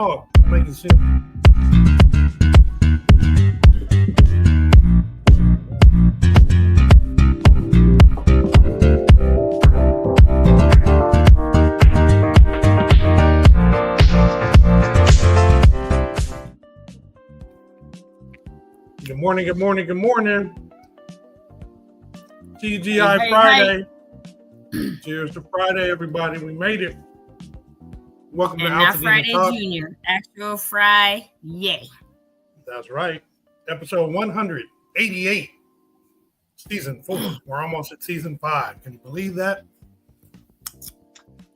Oh, make it simple. Good morning, good morning, good morning. TGI Friday. Cheers to Friday, everybody. We made it. Welcome and to not Altadena Friday Talk. Junior, actual Fry, yay. That's right. Episode 188, season 4. We're almost at season 5. Can you believe that?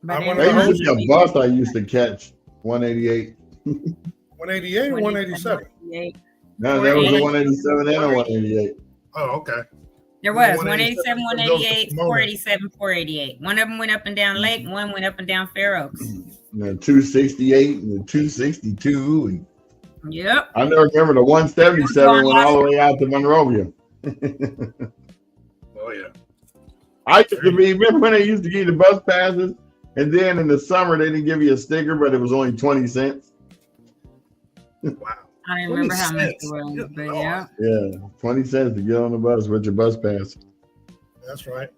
But There used to be a bus I used to catch, 188. 188 or 187? No, there was a 187 and a 188. Oh, okay. There was 187, 188, 487, 488. One of them went up and down Lake, one went up and down Fair Oaks. And the 268 and the 262. And yep. I never remember the 177 went all the way out to Monrovia. Oh, yeah. I used to remember when they used to give you the bus passes, and then in the summer they didn't give you a sticker, but it was only 20 cents. Wow. I don't remember how much it was, but yeah. Yeah, 20 cents to get on the bus with your bus pass. That's right.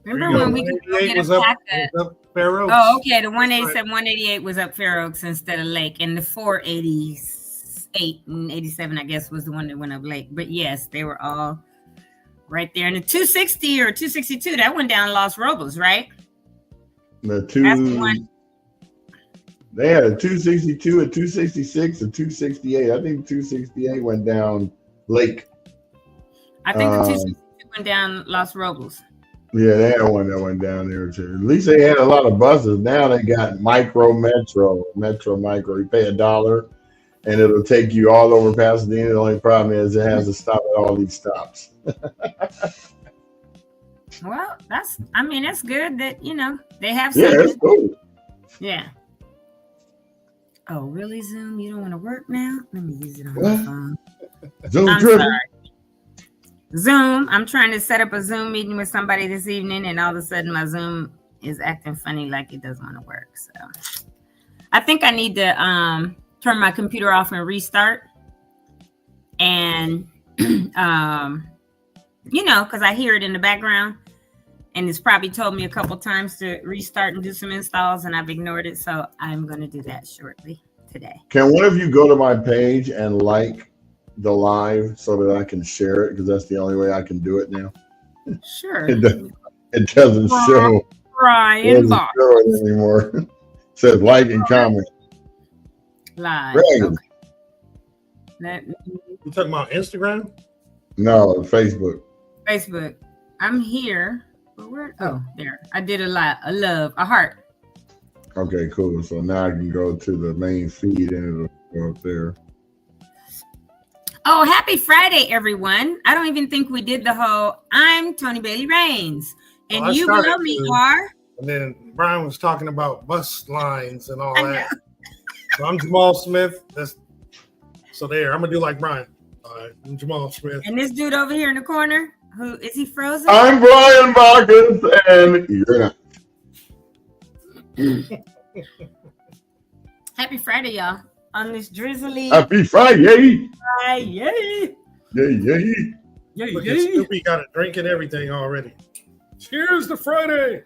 Remember when we could go get a pack up Fair Oaks. Oh, okay. The 187, 188 was up Fair Oaks instead of Lake, and the 488 and 87, I guess, was the one that went up Lake. But yes, they were all right there. And the 260 or 262, that went down Los Robles, right? That's the one. They had a 262, a 266, a 268. I think 268 went down Lake. I think the 262 went down Los Robles. Yeah, they had one that went down there too. At least they had a lot of buses. Now they got Metro. You pay $1 and it'll take you all over Pasadena. The only problem is it has to stop at all these stops. Well, that's good that, they have something. Yeah, that's cool. Yeah. Oh, really, Zoom? You don't want to work now? Let me use it on my phone. Zoom tripping. Zoom. I'm trying to set up a Zoom meeting with somebody this evening, and all of a sudden my Zoom is acting funny like it doesn't want to work. So I think I need to turn my computer off and restart. And, because I hear it in the background. And it's probably told me a couple times to restart and do some installs, and I've ignored it. So I'm going to do that shortly today. Can one of you go to my page and like the live so that I can share it? Because that's the only way I can do it now. Sure. It doesn't show. Brian Box. Show it anymore. It says like and comment. Live. Okay. You talking about Instagram? No, Facebook. Facebook. I'm here. Oh, there. I did a heart. Okay, cool. So now I can go to the main feed and it'll go up there. Oh, happy Friday, everyone. I don't even think we did the whole, I'm Tony Bailey Rains. And you below me are. And then Brian was talking about bus lines and all that. So I'm Jamal Smith. So there, I'm going to do like Brian. I'm Jamal Smith. And this dude over here in the corner. Who is he frozen? I'm Brian Marcus, and you're not. Happy Friday, y'all. On this drizzly. Happy Friday. Yay. Yay. Look at Snoopy got a drink and everything already. Cheers to Friday.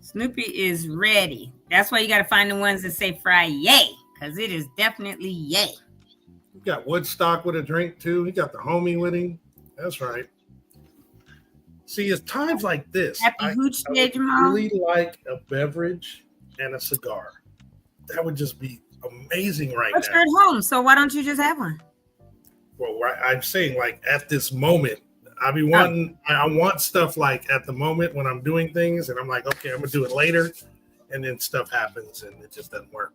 Snoopy is ready. That's why you got to find the ones that say fry yay, because it is definitely yay. You got Woodstock with a drink, too. He got the homie with him. That's right. See, it's times like this. Happy Hooch Day, I Jamal. really like a beverage and a cigar. That would just be amazing right now. But you're at home, so why don't you just have one? Well, I'm saying like at this moment, I want stuff like at the moment when I'm doing things, and I'm like, okay, I'm gonna do it later, and then stuff happens and it just doesn't work.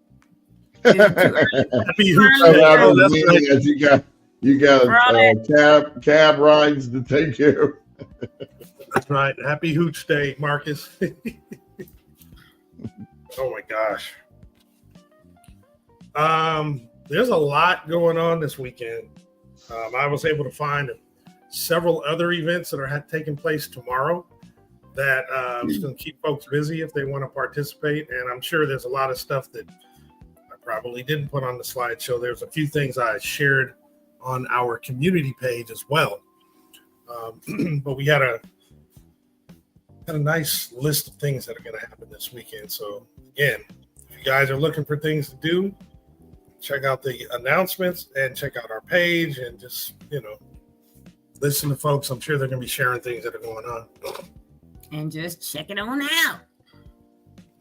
Happy Hooch Day. You got cab rides to take care of. That's right. Happy Hooch Day, Marcus. Oh my gosh. There's a lot going on this weekend. I was able to find several other events that are taking place tomorrow that is going to keep folks busy if they want to participate. And I'm sure there's a lot of stuff that I probably didn't put on the slideshow. There's a few things I shared on our community page as well. But we had a nice list of things that are going to happen this weekend. So again, if you guys are looking for things to do, check out the announcements and check out our page and just, listen to folks. I'm sure they're going to be sharing things that are going on. And just check it on out.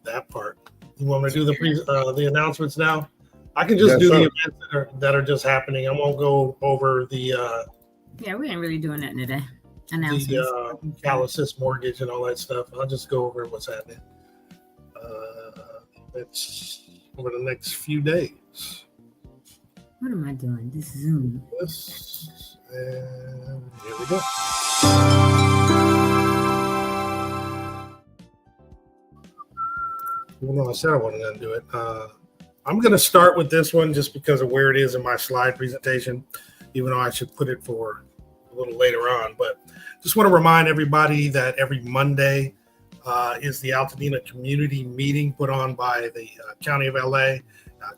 That part. You want me to do the announcements now? I can just do the events that are just happening. I won't go over the yeah, we ain't really doing nothing today. Announcements. The Calasys mortgage and all that stuff. I'll just go over what's happening. It's over the next few days. What am I doing? This Zoom. And here we go. Even though I said I wasn't going to do it, I'm going to start with this one just because of where it is in my slide presentation, even though I should put it for a little later on. But just want to remind everybody that every Monday is the Altadena community meeting put on by the County of LA.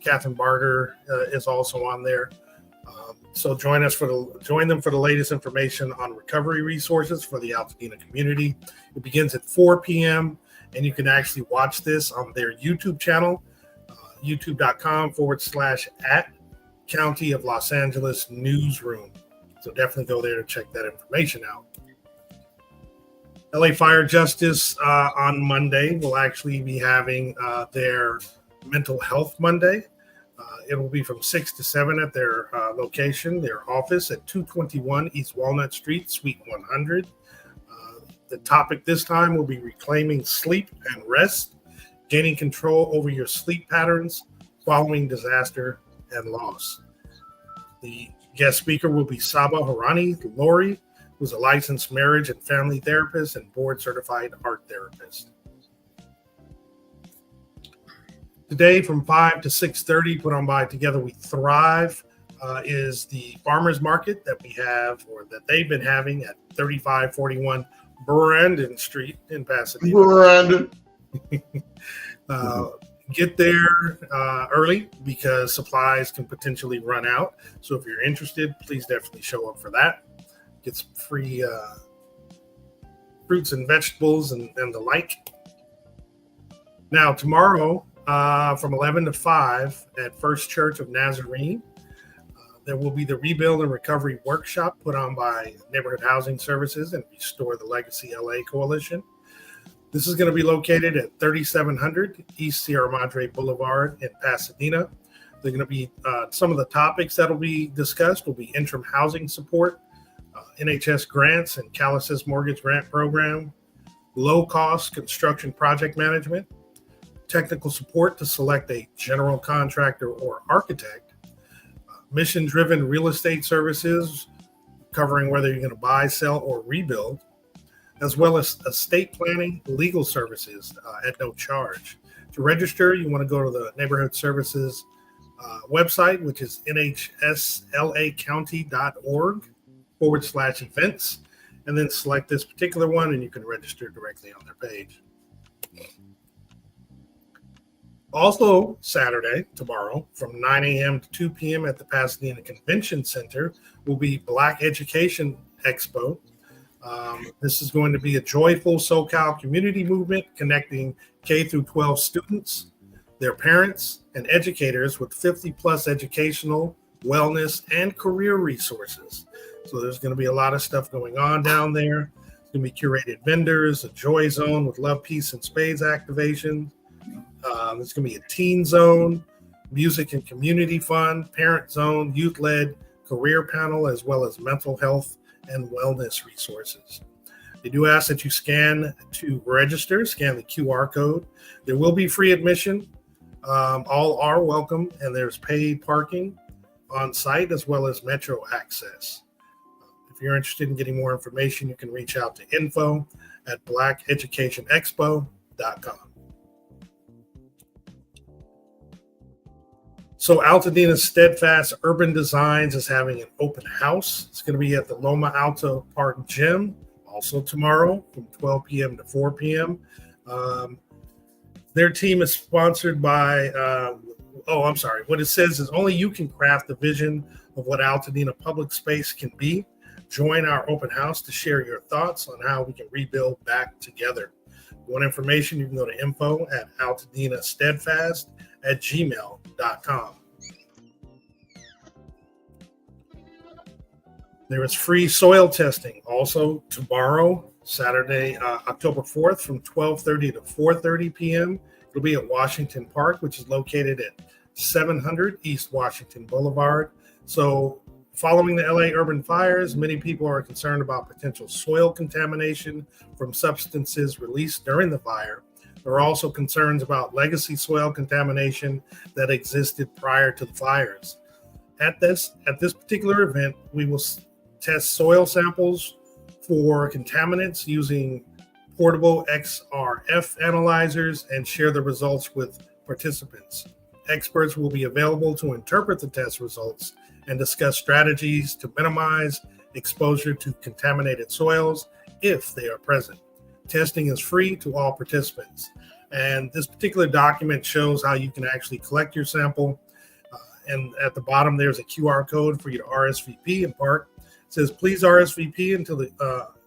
Catherine Barger is also on there. So join them for the latest information on recovery resources for the Altadena community. It begins at 4 p.m. and you can actually watch this on their YouTube channel, youtube.com/@County of Los Angeles Newsroom. So definitely go there to check that information out. LA Fire Justice on Monday will actually be having their Mental Health Monday. It will be from 6 to 7 at their location, their office at 221 East Walnut Street, Suite 100. The topic this time will be reclaiming sleep and rest, gaining control over your sleep patterns following disaster and loss. The guest speaker will be Saba Harani Lori, who's a licensed marriage and family therapist and board-certified art therapist. Today from 5 to 6:30, put on by Together We Thrive, is the farmers market that we have, or that they've been having at 3541 Brandon Street in Pasadena. Brandon. Get there early because supplies can potentially run out. So if you're interested, please definitely show up for that. Get some free fruits and vegetables and the like. Now, tomorrow, from 11 to 5 at First Church of Nazarene, there will be the Rebuild and Recovery Workshop put on by Neighborhood Housing Services and Restore the Legacy LA Coalition. This is going to be located at 3700 East Sierra Madre Boulevard in Pasadena. They're going to be some of the topics that will be discussed will be interim housing support, NHS grants and Calasys mortgage grant program, low-cost construction project management, technical support to select a general contractor or architect, mission-driven real estate services covering whether you're going to buy, sell, or rebuild, as well as estate planning, legal services at no charge. To register, you want to go to the Neighborhood Services website, which is nhslacounty.org/events, and then select this particular one, and you can register directly on their page. Also, Saturday, tomorrow, from 9 a.m. to 2 p.m. at the Pasadena Convention Center will be Black Education Expo. This is going to be a joyful SoCal community movement connecting K through 12 students, their parents, and educators with 50-plus educational, wellness, and career resources. So there's going to be a lot of stuff going on down there. There's going to be curated vendors, a joy zone with love, peace, and spades activation. There's going to be a teen zone, music and community fun, parent zone, youth-led career panel, as well as mental health and wellness resources. They do ask that you scan to register, scan the QR code. There will be free admission. All are welcome, and there's paid parking on site as well as metro access. If you're interested in getting more information, you can reach out to info@blackeducationexpo.com. So Altadena Steadfast Urban Designs is having an open house. It's going to be at the Loma Alta Park Gym, also tomorrow from 12 p.m. to 4 p.m. Their team is sponsored by Oh, I'm sorry. What it says is only you can craft the vision of what Altadena public space can be. Join our open house to share your thoughts on how we can rebuild back together. If you want information, you can go to info@altadena.steadfast@gmail.com. There is free soil testing also tomorrow, Saturday, October 4th from 12:30 to 4:30 p.m. It'll be at Washington Park, which is located at 700 East Washington Boulevard. So following the LA urban fires, many people are concerned about potential soil contamination from substances released during the fire. There are also concerns about legacy soil contamination that existed prior to the fires. At this particular event, we will test soil samples for contaminants using portable XRF analyzers and share the results with participants. Experts will be available to interpret the test results and discuss strategies to minimize exposure to contaminated soils if they are present. Testing is free to all participants. And this particular document shows how you can actually collect your sample. And at the bottom, there's a QR code for you to RSVP in part. It says, please RSVP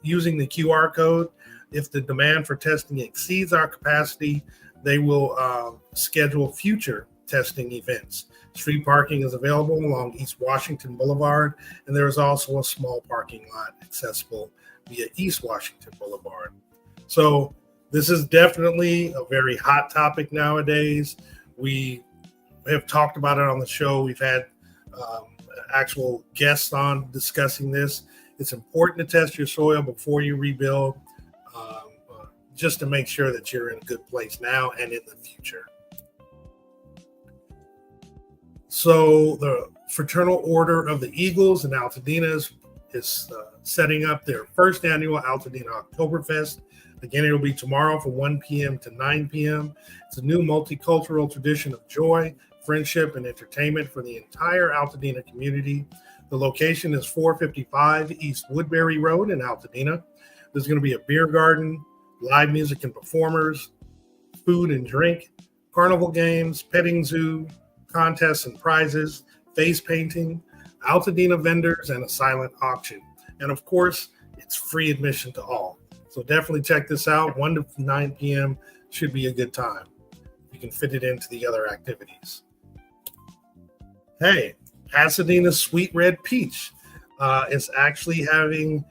using the QR code. If the demand for testing exceeds our capacity, they will schedule future testing events. Street parking is available along East Washington Boulevard, and there is also a small parking lot accessible via East Washington Boulevard. So this is definitely a very hot topic nowadays. We have talked about it on the show. We've had actual guests on discussing this. It's important to test your soil before you rebuild, just to make sure that you're in a good place now and in the future. So the Fraternal Order of the Eagles in Altadena is setting up their first annual Altadena Oktoberfest. Again, it'll be tomorrow from 1 p.m. to 9 p.m. It's a new multicultural tradition of joy, friendship, and entertainment for the entire Altadena community. The location is 455 East Woodbury Road in Altadena. There's going to be a beer garden, live music and performers, food and drink, carnival games, petting zoo, contests and prizes, face painting, Altadena vendors, and a silent auction. And of course, it's free admission to all. So definitely check this out. 1 to 9 p.m. should be a good time. You can fit it into the other activities. Hey, Pasadena Sweet Red Peach is actually having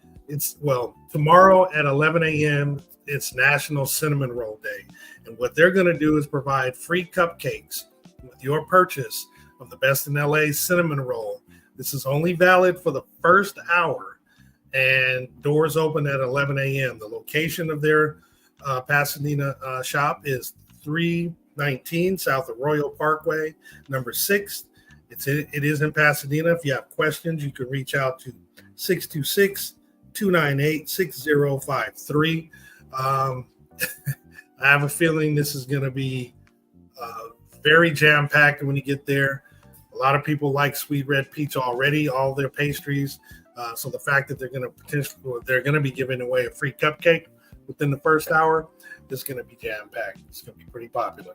tomorrow at 11 a.m. It's National Cinnamon Roll Day. And what they're going to do is provide free cupcakes with your purchase of the Best in LA cinnamon roll. This is only valid for the first hour, and doors open at 11 a.m. The location of their Pasadena shop is 319 south of Royal Parkway, number 6. It is in Pasadena. If you have questions, you can reach out to 626-298-6053. I have a feeling this is going to be very jam-packed when you get there. A lot of people like Sweet Red Peach already, all their pastries. So the fact that they're going to be giving away a free cupcake within the first hour is going to be jam-packed. It's going to be pretty popular.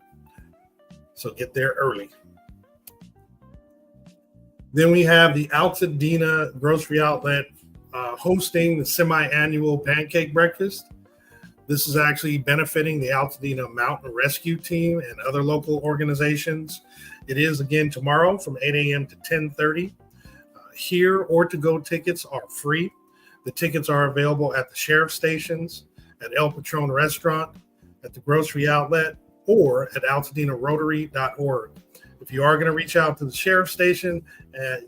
So get there early. Then we have the Altadena Grocery Outlet hosting the semi-annual pancake breakfast. This is actually benefiting the Altadena Mountain Rescue Team and other local organizations. It is again tomorrow from 8 a.m. to 10:30. Here or to-go tickets are free. The tickets are available at the sheriff stations, at El Patron Restaurant, at the grocery outlet, or at altadenarotary.org. If you are going to reach out to the sheriff station,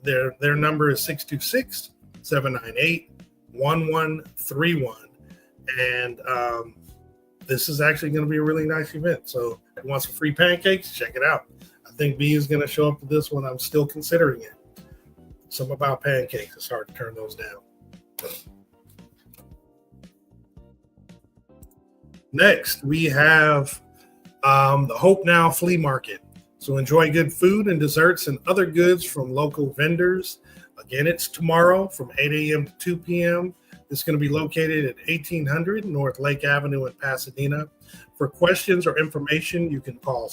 their number is 626-798-1131. And this is actually going to be a really nice event. So if you want some free pancakes, check it out. I think B is going to show up to this one. I'm still considering it. Something about pancakes, it's hard to turn those down. Next, we have the Hope Now Flea Market. So enjoy good food and desserts and other goods from local vendors. Again, it's tomorrow from 8 a.m. to 2 p.m. It's going to be located at 1800 North Lake Avenue in Pasadena. For questions or information, you can call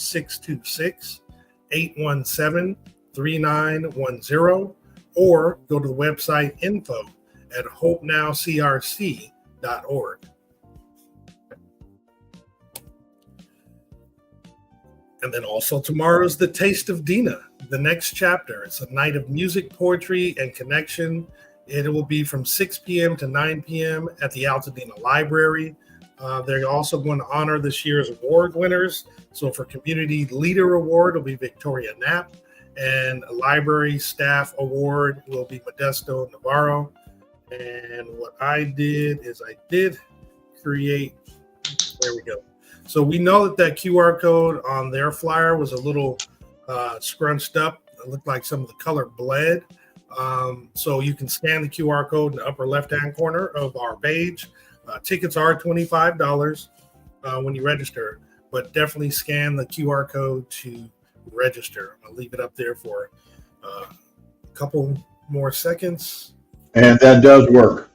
817-3910, or go to the website info@hopenowcrc.org. And then also tomorrow's the Taste of Dina, the next chapter. It's a night of music, poetry, and connection. It will be from 6 p.m. to 9 p.m. at the Altadena Library. They're also going to honor this year's award winners. So for Community Leader Award, it'll be Victoria Knapp. And a Library Staff Award will be Modesto Navarro. And what I did is I did create, there we go. So we know that QR code on their flyer was a little scrunched up. It looked like some of the color bled. So you can scan the QR code in the upper left-hand corner of our page. Tickets are $25 when you register, but definitely scan the QR code to register. I'll leave it up there for a couple more seconds. And that does work.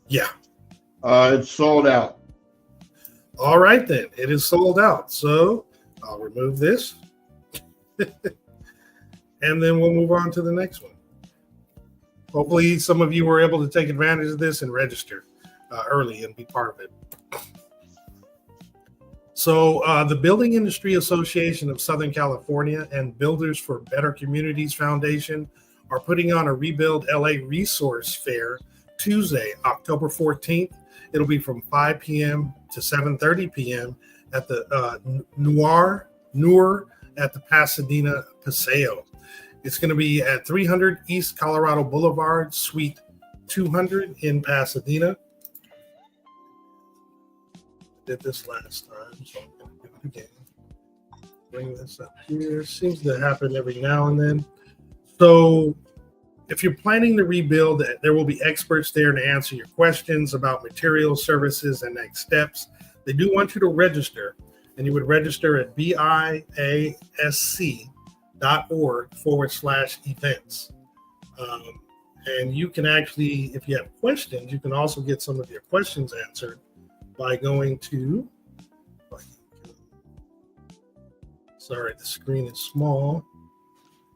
Yeah. It's sold out. All right, then. It is sold out. So I'll remove this. And then we'll move on to the next one. Hopefully some of you were able to take advantage of this and register early and be part of it. So the Building Industry Association of Southern California and Builders for Better Communities Foundation are putting on a Rebuild LA Resource Fair Tuesday, October 14th. It'll be from 5 p.m. to 7:30 p.m. at the Noor at the Pasadena Paseo. It's going to be at 300 East Colorado Boulevard, Suite 200 in Pasadena. Did this last time, so I'm going to do it again. Bring this up here. Seems to happen every now and then. So if you're planning to rebuild, there will be experts there to answer your questions about materials, services, and next steps. They do want you to register, and you would register at biasc.org/events. And you can actually, if you have questions, you can also get some of your questions answered by going to, sorry, the screen is small.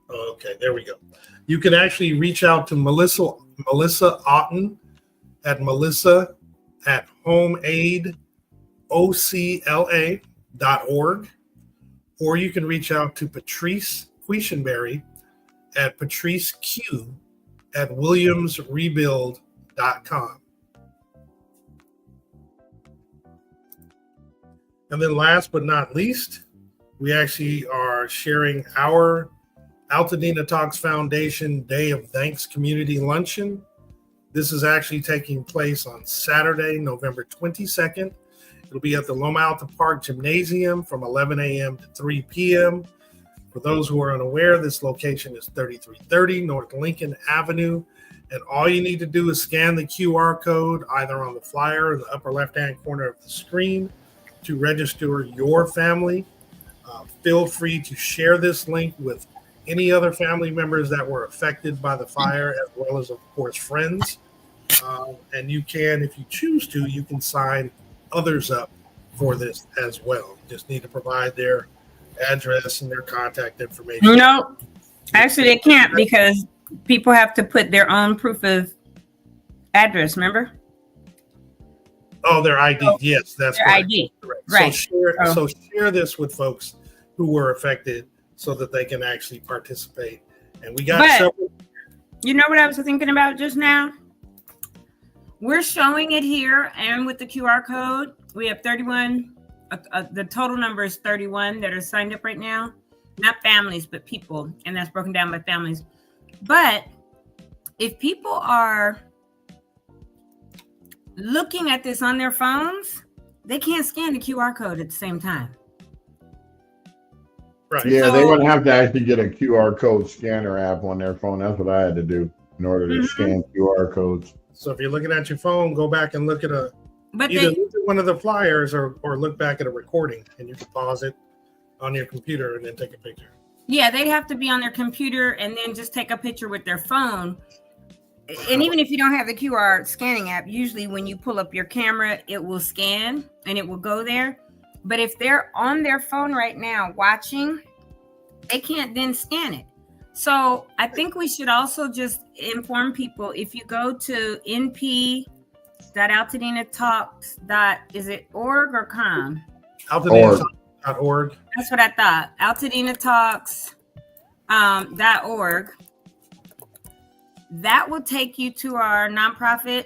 Okay, there we go. You can actually reach out to Melissa Otten at melissa@homeaidocla.org, or you can reach out to Patrice Quisenberry at patriceq@williamsrebuild.com. And then last but not least, we actually are sharing our Altadena Talks Foundation Day of Thanks Community Luncheon. This is actually taking place on Saturday, November 22nd. It'll be at the Loma Alta Park Gymnasium from 11 a.m. to 3 p.m. For those who are unaware, this location is 3330 North Lincoln Avenue. And all you need to do is scan the QR code either on the flyer or the upper left-hand corner of the screen to register your family. Feel free to share this link with any other family members that were affected by the fire, as well as, of course, friends. And you can, if you choose to, you can sign others up for this as well. You just need to provide their address and their contact information. No, actually they can't, because people have to put their own proof of address, remember? Oh, their ID. Yes, that's their correct. ID. Correct. Right. So share this with folks who were affected so that they can actually participate. And we got several. You know what I was thinking about just now? We're showing it here, and with the QR code, we have 31. The total number is 31 that are signed up right now. Not families, but people. And that's broken down by families. But if people are looking at this on their phones, they can't scan the QR code at the same time. Right. Yeah, they would have to actually get a QR code scanner app on their phone. That's what I had to do in order to scan QR codes. So if you're looking at your phone, go back and look at look at one of the flyers or look back at a recording, and you can pause it on your computer and then take a picture. Yeah, they'd have to be on their computer and then just take a picture with their phone. And even if you don't have the QR scanning app, usually when you pull up your camera, it will scan and it will go there. But if they're on their phone right now watching, they can't then scan it. So I think we should also just inform people, if you go to np.altadena.talks. Is it org or com? Altadena.org. That's what I thought. Altadena.talks.org. That will take you to our nonprofit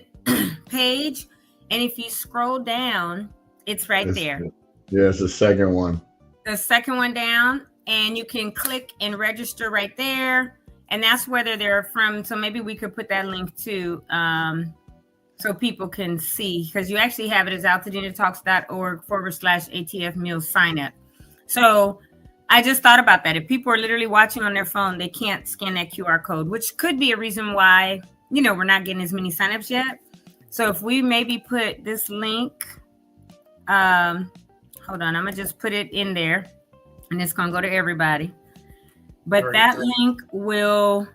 page. And if you scroll down, it's there. Yeah, it's the second one. The second one down, and you can click and register right there. And that's whether they're from. So maybe we could put that link too, so people can see, because you actually have it as altadenatalks.org/ATF meals sign up. So I just thought about that. If people are literally watching on their phone, they can't scan that QR code, which could be a reason why, we're not getting as many signups yet. So if we maybe put this link, hold on, I'm gonna just put it in there, and it's gonna go to everybody. But that link will,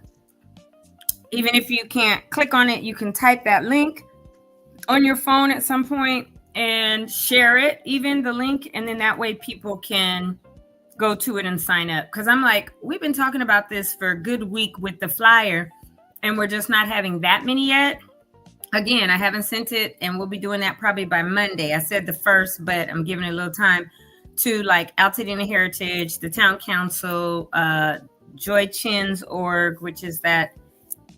even if you can't click on it, you can type that link on your phone at some point and share it, even the link, and then that way people can go to it and sign up. Because I'm like, we've been talking about this for a good week with the flyer, and we're just not having that many yet. Again, I haven't sent it, and we'll be doing that probably by Monday. I said the 1st, but I'm giving it a little time to Altadena Heritage, the Town Council, Joy Chin's org, which is that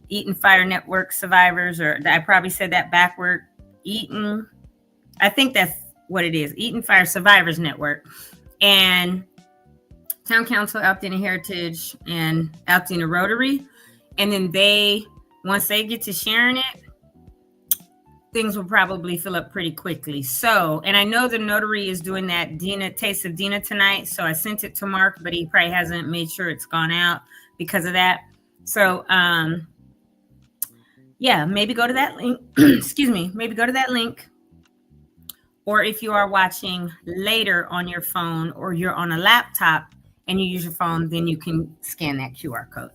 Eaton Fire Network survivors, or I probably said that backward. Eaton, I think that's what it is. Eaton Fire Survivors Network, and Town Council, Altadena Heritage, and Altadena Rotary. And then once they get to sharing it, things will probably fill up pretty quickly. So, and I know the notary is doing that Taste of Dina tonight. So I sent it to Mark, but he probably hasn't made sure it's gone out because of that. So, maybe go to that link. Excuse me. Maybe go to that link. Or if you are watching later on your phone, or you're on a laptop and you use your phone, then you can scan that QR code.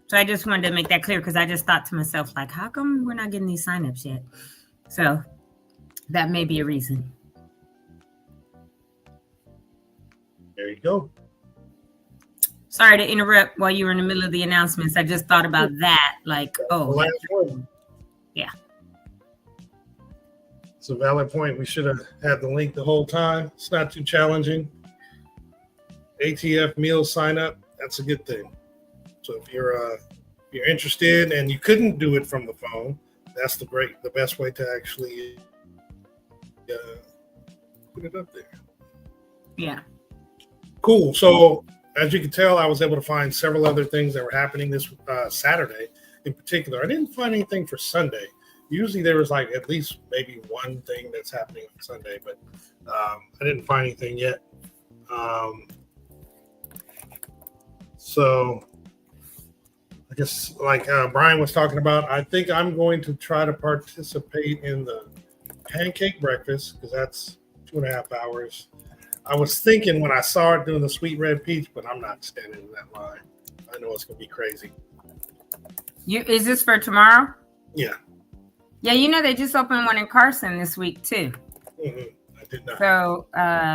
So I just wanted to make that clear, because I just thought to myself, how come we're not getting these signups yet? So that may be a reason. There you go. Sorry to interrupt while you were in the middle of the announcements. I just thought about that. Last one. Yeah. It's a valid point. We should have had the link the whole time. It's not too challenging. ATF meal sign up. That's a good thing. So if you're interested and you couldn't do it from the phone, that's the best way to actually put it up there. Yeah. Cool. So as you can tell, I was able to find several other things that were happening this Saturday in particular. I didn't find anything for Sunday. Usually there was at least maybe one thing that's happening on Sunday, but I didn't find anything yet. So I guess Brian was talking about, I think I'm going to try to participate in the pancake breakfast, because that's 2.5 hours. I was thinking when I saw it doing the sweet red peach, but I'm not standing in that line. I know it's going to be crazy. Is this for tomorrow? Yeah. Yeah, they just opened one in Carson this week too. Mm-hmm. I did not. So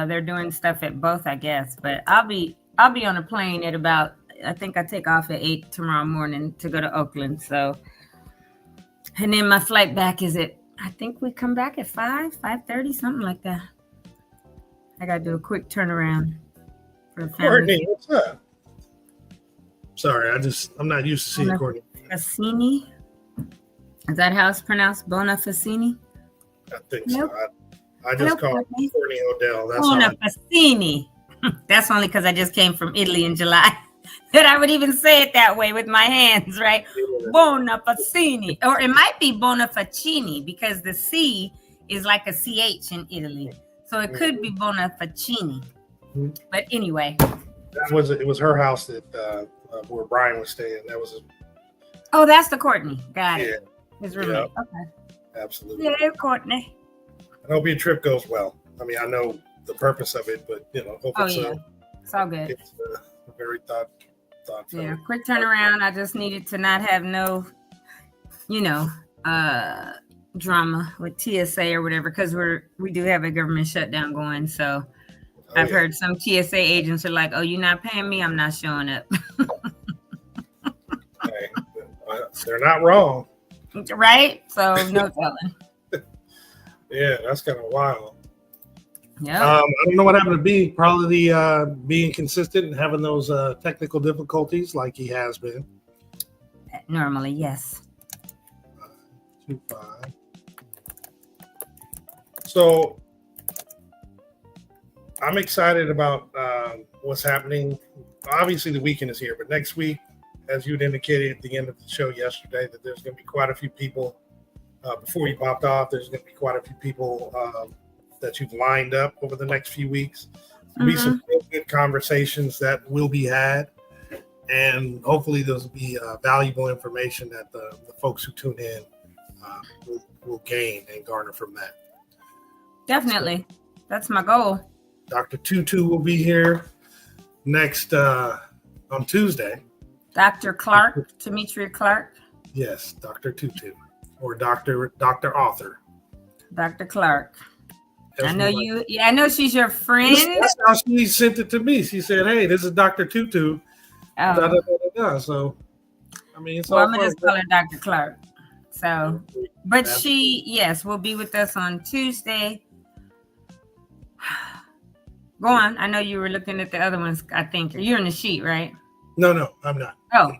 they're doing stuff at both, I guess. But I'll be on a plane at about, I think I take off at 8 tomorrow morning to go to Oakland. So, and then my flight back is I think we come back at 5:30, something like that. I got to do a quick turnaround for a family. Courtney, what's up? Sorry, I'm not used to seeing Courtney. Bonafacini? Is that how it's pronounced? Bonafacini? I think nope. So. I just call her Courtney Odell. That's Bonafacini. That's only because I just came from Italy in July. That I would even say it that way with my hands, right? Yeah. Bonafacini. Or it might be Bonafacini, because the C is like a CH in Italy. So it could be Bonafacini. Mm-hmm. But anyway. It was her house that where Brian was staying. That was Oh, that's the Courtney. Got it. Yeah. His roommate. Yeah. Okay. Absolutely. Yeah, Courtney. I hope your trip goes well. I mean, I know the purpose of it, but hope it's all good. It's a very thoughtful. Yeah, quick turnaround. I just needed to not have no, drama with TSA or whatever, because we do have a government shutdown going. So I've heard some TSA agents are like, "Oh, you're not paying me, I'm not showing up." Hey, they're not wrong. Right? So no telling. Yeah, that's kind of wild. Yeah. I don't know what happened to B. Probably being consistent and having those technical difficulties like he has been. Normally, yes. 2-5. So I'm excited about what's happening. Obviously, the weekend is here, but next week, as you'd indicated at the end of the show yesterday, that there's going to be quite a few people. Before you popped off, there's going to be quite a few people that you've lined up over the next few weeks. There'll be some real good conversations that will be had, and hopefully there'll be valuable information that the folks who tune in will gain and garner from that. Definitely. So, that's my goal. Dr. Tutu will be here next on Tuesday. Dr. Clark, Demetria Clark. Yes, Dr. Tutu or Dr. Author. Dr. Clark. I know you. Yeah, I know she's your friend. That's how she sent it to me. She said, "Hey, this is Dr. Tutu." Da, da, da, da. So, I mean, it's I'm gonna just call her Dr. Clark. So, but she, yes, will be with us on Tuesday. Go on. I know you were looking at the other ones. I think you're in the sheet, right? No, I'm not. Oh,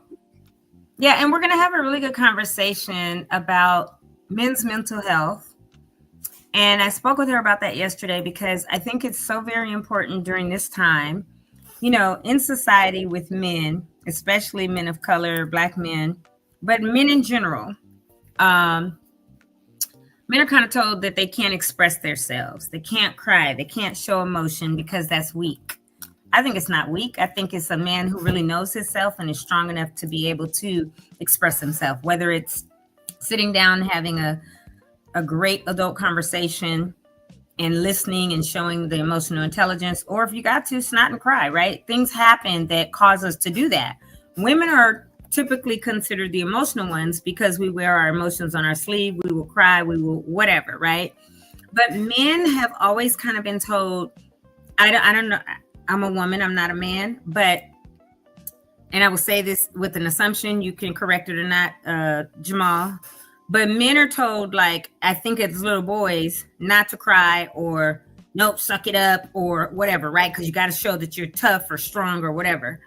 yeah, and we're gonna have a really good conversation about men's mental health. And I spoke with her about that yesterday because I think it's so very important during this time, you know, in society with men, especially men of color, Black men, but men in general. Men are kind of told that they can't express themselves. They can't cry. They can't show emotion because that's weak. I think it's not weak. I think it's a man who really knows himself and is strong enough to be able to express himself, whether it's sitting down, having a great adult conversation and listening and showing the emotional intelligence, or if you got to snot and cry, right? Things happen that cause us to do that. Women are typically considered the emotional ones because we wear our emotions on our sleeve. We will cry, we will whatever, right? But men have always kind of been told, I don't know, I'm a woman, I'm not a man, but, and I will say this with an assumption, you can correct it or not, Jamal, but men are told, like, I think as little boys, not to cry or nope, suck it up or whatever, right? Because you got to show that you're tough or strong or whatever.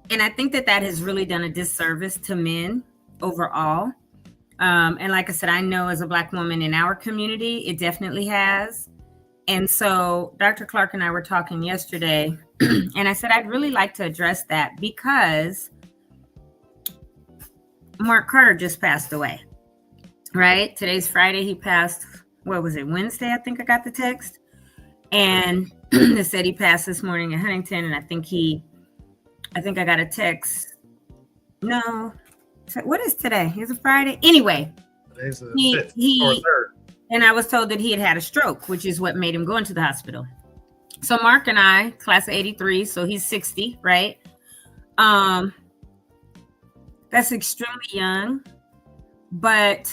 And I think that has really done a disservice to men overall. And like I said, I know as a Black woman in our community, it definitely has. And so Dr. Clark and I were talking yesterday, and I said, I'd really like to address that because Mark Carter just passed away. Right? Today's Friday. He passed, what was it, Wednesday? I think I got the text. And it said he passed this morning in Huntington. And I think I got a text. No. What is today? Is it Friday? Anyway. Today's the 5th or 3rd. And I was told that he had a stroke, which is what made him go into the hospital. So Mark and I, class of 83, so he's 60, right? That's extremely young. But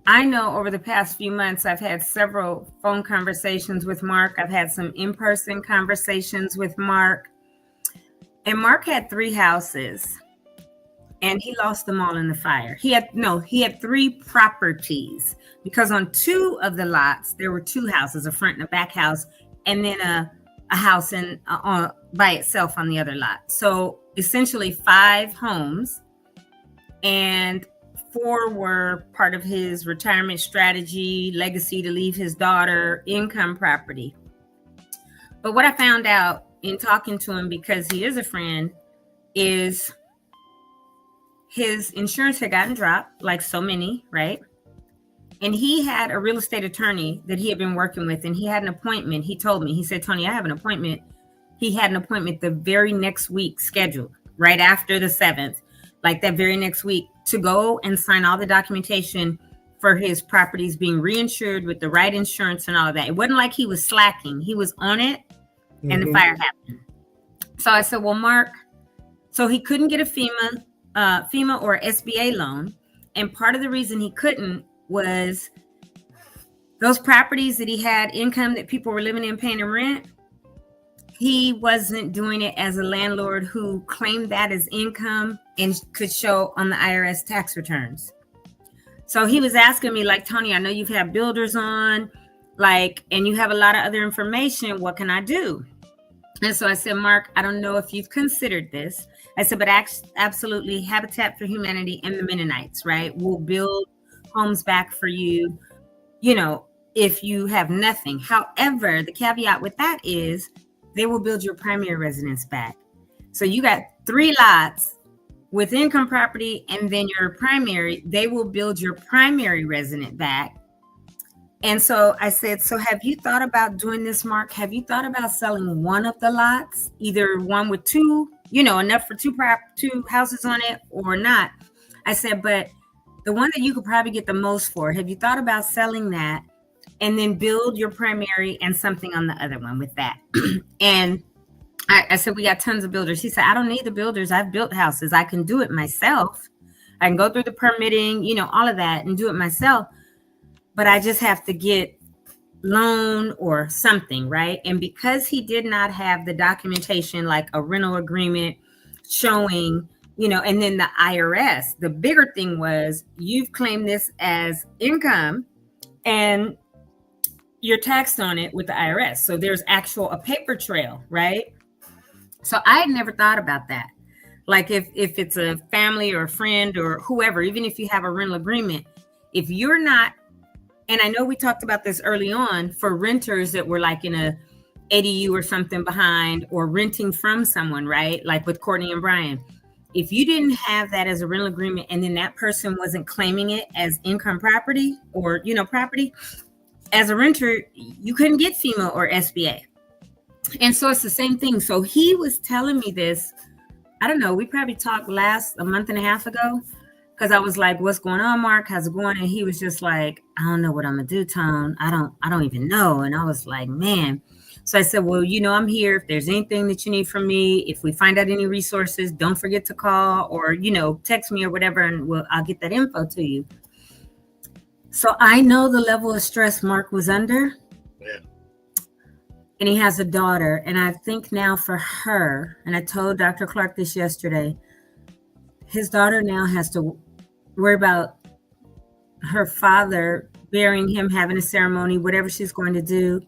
I know over the past few months, I've had several phone conversations with Mark. I've had some in-person conversations with Mark. And Mark had 3 houses and he lost them all in the fire. He had 3 properties because on 2 of the lots, there were 2 houses, a front and a back house, and then a house by itself on the other lot. So essentially 5 homes, and 4 were part of his retirement strategy, legacy to leave his daughter, income property. But what I found out in talking to him, because he is a friend, is his insurance had gotten dropped, like so many, right? And he had a real estate attorney that he had been working with, and he had an appointment. He told me, he said, Tony, I have an appointment. He had an appointment the very next week scheduled, right after the 7th, like that very next week, to go and sign all the documentation for his properties being reinsured with the right insurance and all of that. It wasn't like he was slacking. He was on it, and the fire happened. So I said, well, Mark, so he couldn't get a FEMA or SBA loan. And part of the reason he couldn't was those properties that he had income that people were living in, paying him rent. he wasn't doing it as a landlord who claimed that as income and could show on the IRS tax returns. So he was asking me, like, Tony, I know you've had builders on, like, and you have a lot of other information. What can I do? And so I said, Mark, I don't know if you've considered this. I said, but absolutely, Habitat for Humanity and the Mennonites, right, will build homes back for you, you know, if you have nothing. However, the caveat with that is they will build your primary residence back. So you got 3 lots with income property and then your primary, they will build your primary resident back. And so I said, so have you thought about doing this, Mark? Have you thought about selling one of the lots, either one with 2, you know, enough for 2 houses on it or not? I said, but the one that you could probably get the most for, have you thought about selling that and then build your primary and something on the other one with that? And I said, we got tons of builders. He said, I don't need the builders. I've built houses. I can do it myself. I can go through the permitting, you know, all of that and do it myself. But I just have to get loan or something, right? And because he did not have the documentation, like a rental agreement showing, you know, and then the IRS, the bigger thing was you've claimed this as income and you're taxed on it with the IRS. So there's a paper trail, right? So I had never thought about that. Like if it's a family or a friend or whoever, even if you have a rental agreement, if you're not, and I know we talked about this early on for renters that were like in a ADU or something behind or renting from someone, right? Like with Courtney and Brian. If you didn't have that as a rental agreement and then that person wasn't claiming it as income property or, you know, property, as a renter, you couldn't get FEMA or SBA. And so it's the same thing. So he was telling me this, I don't know, we probably talked a month and a half ago, because I was like, what's going on, Mark? How's it going? And he was just like, I don't know what I'm gonna do, Tone. I don't even know. And I was like, man. So I said, well, you know, I'm here. If there's anything that you need from me, if we find out any resources, don't forget to call or, you know, text me or whatever, and I'll get that info to you. So I know the level of stress Mark was under. Yeah. And he has a daughter. And I think now for her, and I told Dr. Clark this yesterday, his daughter now has to worry about her father burying him, having a ceremony, whatever she's going to do.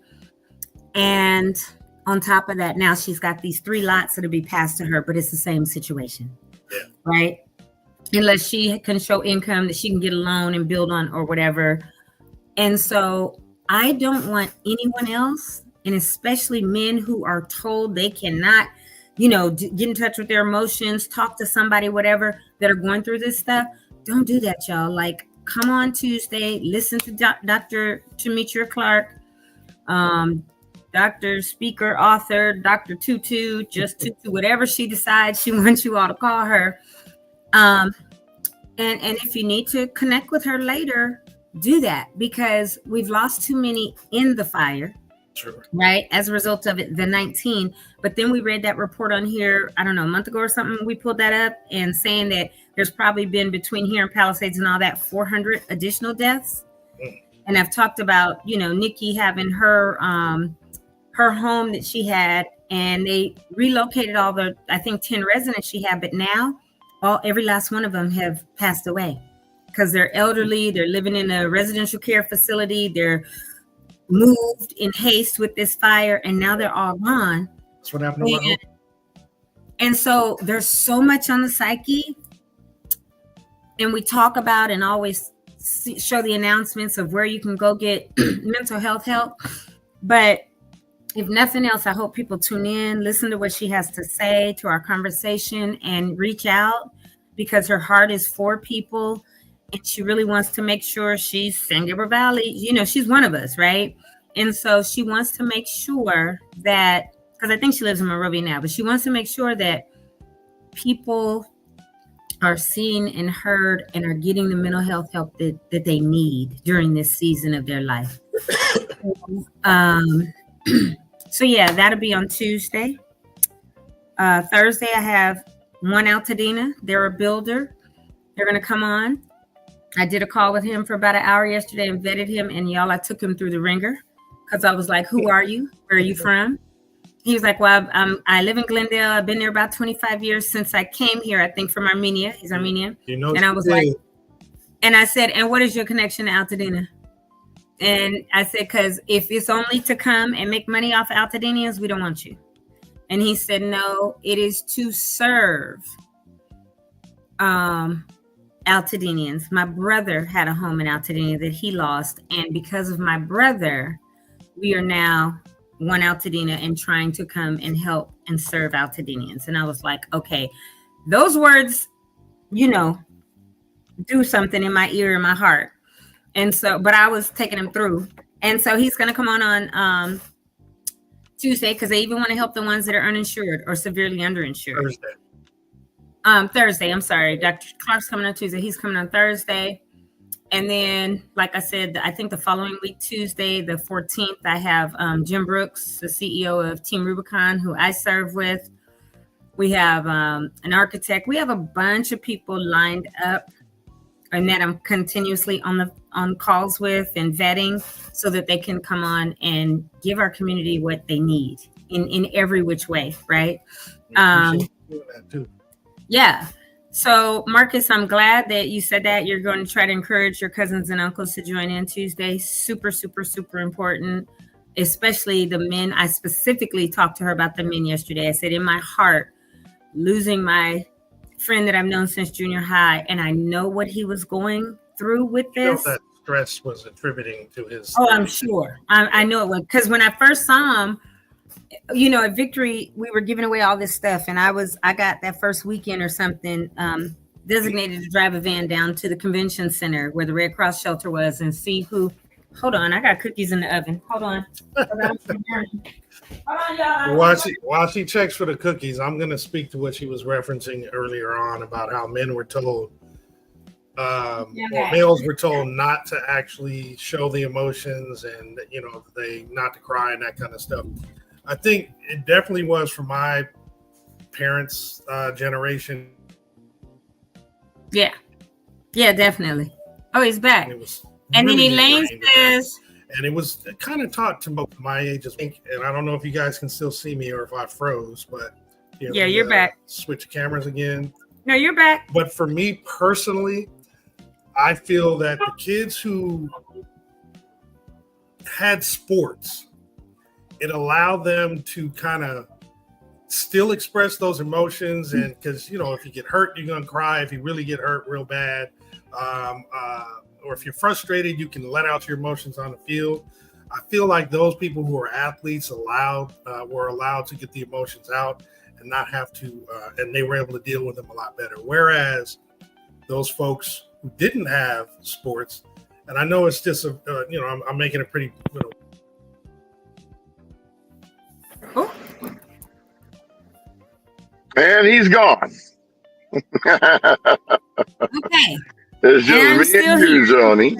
And on top of that, now she's got these 3 lots that'll be passed to her, but it's the same situation, right? Unless she can show income that she can get a loan and build on or whatever. And so I don't want anyone else, and especially men who are told they cannot, you know, get in touch with their emotions, talk to somebody, whatever, that are going through this stuff. Don't do that, y'all. Like, come on Tuesday, listen to Dr. Demetria Clark, Dr. Speaker, author, Dr. Tutu, just Tutu, whatever she decides she wants you all to call her. And if you need to connect with her later, do that, because we've lost too many in the fire. Sure. Right, as a result of it, the 19. But then we read that report on here, I don't know, a month ago or something. We pulled that up and saying that there's probably been between here and Palisades and all that 400 additional deaths. And I've talked about, you know, Nikki having her home that she had, and they relocated all the, I think, 10 residents she had, but now every last one of them have passed away because they're elderly, they're living in a residential care facility, they're moved in haste with this fire, and now they're all gone. That's what happened to my home. And so there's so much on the psyche, and we talk about and always show the announcements of where you can go get mental health help. But if nothing else, I hope people tune in, listen to what she has to say, to our conversation, and reach out, because her heart is for people. And she really wants to make sure she's San Gabriel Valley. You know, she's one of us, right? And so she wants to make sure that, because I think she lives in Monrovia now, but she wants to make sure that people are seen and heard and are getting the mental health help that they need during this season of their life. So yeah, that'll be on Tuesday. Thursday, I have One Altadena. They're a builder. They're going to come on. I did a call with him for about an hour yesterday and vetted him. And y'all, I took him through the ringer because I was like, who are you? Where are you from? he was like, well, I live in Glendale. I've been there about 25 years since I came here, I think, from Armenia. He's Armenian. And I was like, and I said, and what is your connection to Altadena? And I said, because if it's only to come and make money off of Altadenians, we don't want you. And he said, no, it is to serve Altadenians. My brother had a home in Altadena that he lost. And because of my brother, we are now one Altadena and trying to come and help and serve Altadenians. And I was like, okay, those words, do something in my ear and my heart. And so, but I was taking him through. And so he's going to come on Tuesday, because they even want to help the ones that are uninsured or severely underinsured. Thursday, I'm sorry. Dr. Clark's coming on Tuesday. He's coming on Thursday. And then, like I said, I think the following week, Tuesday, the 14th, I have Jim Brooks, the CEO of Team Rubicon, who I serve with. We have an architect. We have a bunch of people lined up and that I'm continuously on calls with and vetting so that they can come on and give our community what they need in every which way, right? Yeah. So, Marcus, I'm glad that you said that. You're going to try to encourage your cousins and uncles to join in Tuesday. Super, super, super important, especially the men. I specifically talked to her about the men yesterday. I said, in my heart, losing my friend that I've known since junior high, and I know what he was going through with this. That stress was attributing to his. Oh, I'm sure. I know it was, because when I first saw him, at Victory, we were giving away all this stuff, and I got that first weekend or something designated to drive a van down to the convention center where the Red Cross shelter was and see who. Hold on, I got cookies in the oven. Hold on. While she checks for the cookies, I'm going to speak to what she was referencing earlier on about how men were told, males were told not to actually show the emotions and, they not to cry and that kind of stuff. I think it definitely was for my parents' generation. Yeah, definitely. Oh, he's back. And really then Elaine says, and it was kind of taught to my age, and I don't know if you guys can still see me or if I froze, but you're back. Switch cameras again. No, you're back. But for me personally, I feel that the kids who had sports, it allowed them to kind of still express those emotions, and because if you get hurt, you're gonna cry. If you really get hurt real bad, or if you're frustrated, you can let out your emotions on the field. I feel like those people who are athletes were allowed to get the emotions out and not have to, and they were able to deal with them a lot better. Whereas those folks who didn't have sports, and I know it's just I'm making a pretty, Oh. And he's gone. Okay. It's just me and you, Johnny.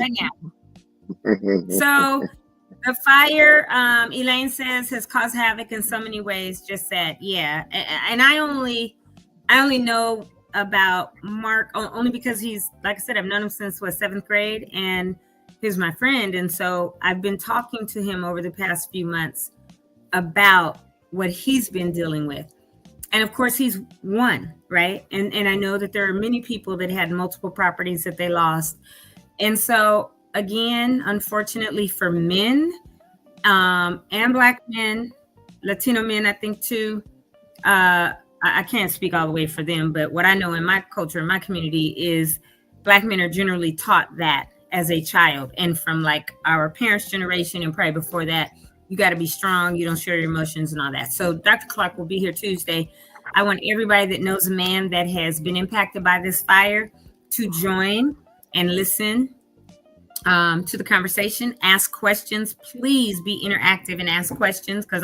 So the fire, Elaine says, has caused havoc in so many ways. Just said, yeah. And I only know about Mark only because he's, like I said, I've known him since 7th grade, and he's my friend. And so I've been talking to him over the past few months about what he's been dealing with. And of course, he's one, right? And I know that there are many people that had multiple properties that they lost. And so, again, unfortunately for men and Black men, Latino men, I think too, I can't speak all the way for them, but what I know in my culture, in my community, is Black men are generally taught that as a child. And from like our parents' generation and probably before that, you got to be strong. You don't share your emotions and all that. So Dr. Clark will be here Tuesday. I want everybody that knows a man that has been impacted by this fire to join and listen to the conversation. Ask questions. Please be interactive and ask questions, because